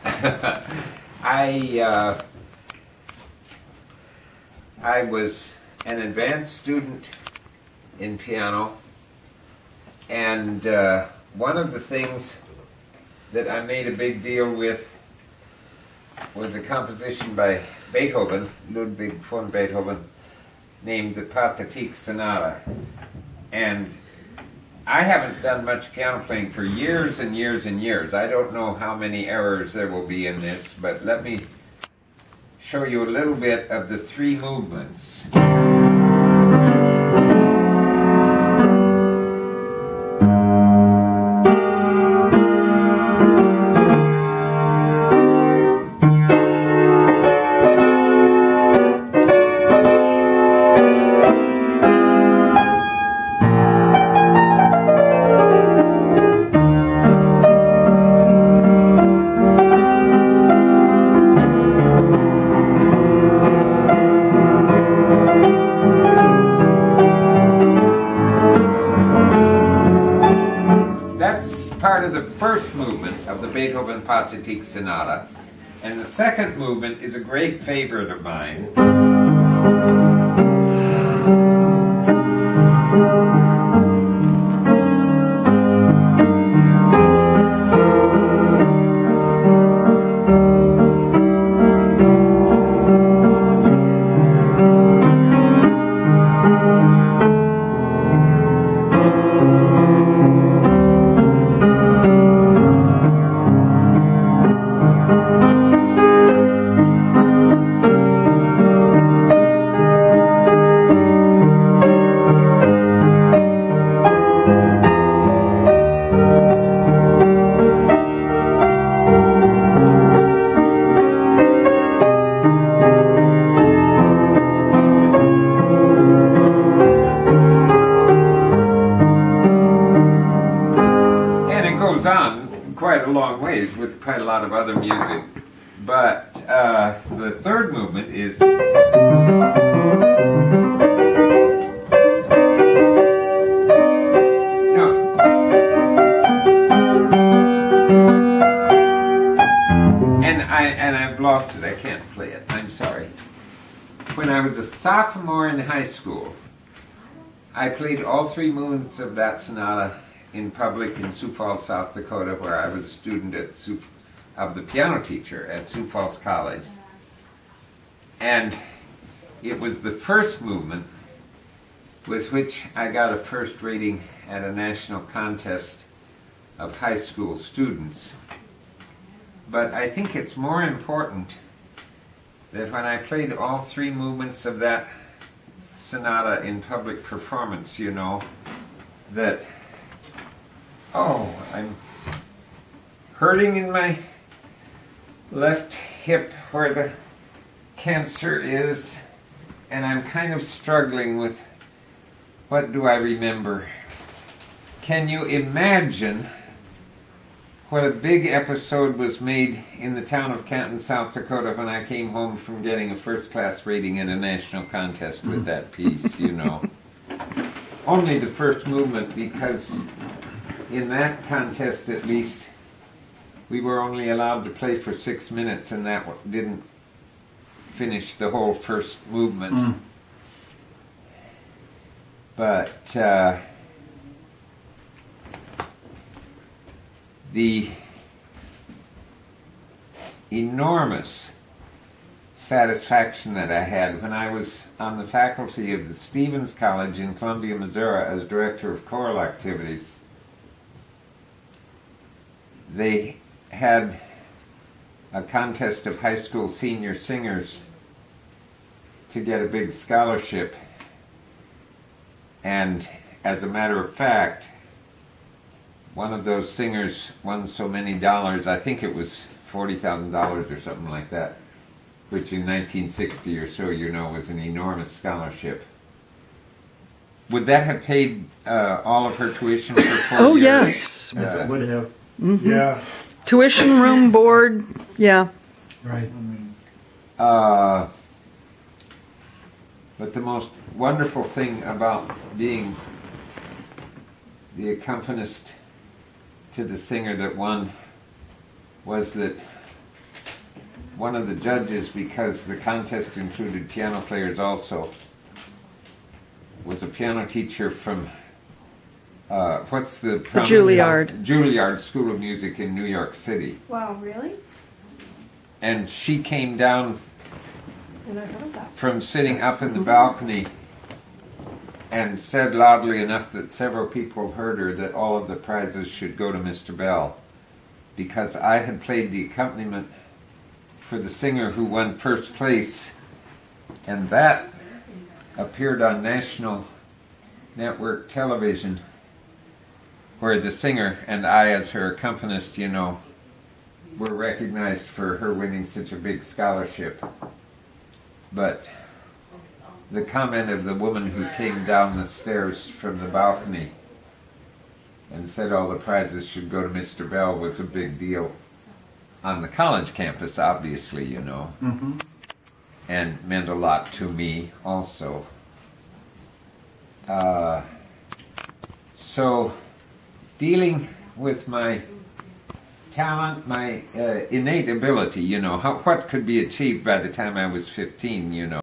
I was an advanced student in piano, and one of the things that I made a big deal with was a composition by Beethoven, Ludwig von Beethoven, named the Pathetique Sonata. And I haven't done much piano playing for years and years and years. I don't know how many errors there will be in this, but let me show you a little bit of the three movements. Part of the first movement of the Beethoven Pathetique Sonata, and the second movement is a great favorite of mine. On quite a long ways with quite a lot of other music, but the third movement is and I've lost it. I can't play it. I'm sorry. When I was a sophomore in high school, I played all three movements of that sonata in public in Sioux Falls, South Dakota, where I was a student of the piano teacher at Sioux Falls College. And it was the first movement with which I got a first rating at a national contest of high school students. But I think it's more important that when I played all three movements of that sonata in public performance, you know, that oh, I'm hurting in my left hip where the cancer is, and I'm kind of struggling with what do I remember. Can you imagine what a big episode was made in the town of Canton, South Dakota when I came home from getting a first-class rating in a national contest with that piece, you know. Only the first movement, because in that contest, at least, we were only allowed to play for 6 minutes, and that didn't finish the whole first movement. But the enormous satisfaction that I had when I was on the faculty of the Stevens College in Columbia, Missouri, as director of choral activities. They had a contest of high school senior singers to get a big scholarship, and as a matter of fact, one of those singers won so many dollars, I think it was $40,000 or something like that, which in 1960 or so, you know, was an enormous scholarship. Would that have paid all of her tuition for 4 years? Yes. Yes, it would have. Mm-hmm. Yeah. Tuition, room, board, yeah. Right. But the most wonderful thing about being the accompanist to the singer that won was that one of the judges, because the contest included piano players also, was a piano teacher from what's the Juilliard. Juilliard School of Music in New York City. Wow, really? And she came down And I heard that. from sitting up in the balcony and said loudly enough that several people heard her that all of the prizes should go to Mr. Bell, because I had played the accompaniment for the singer who won first place, and that appeared on national network television, where the singer and I, as her accompanist, you know, were recognized for her winning such a big scholarship. But the comment of the woman who came down the stairs from the balcony and said all the prizes should go to Mr. Bell was a big deal on the college campus, obviously, you know, and meant a lot to me also. So dealing with my talent, my innate ability, you know, what could be achieved by the time I was 15, you know.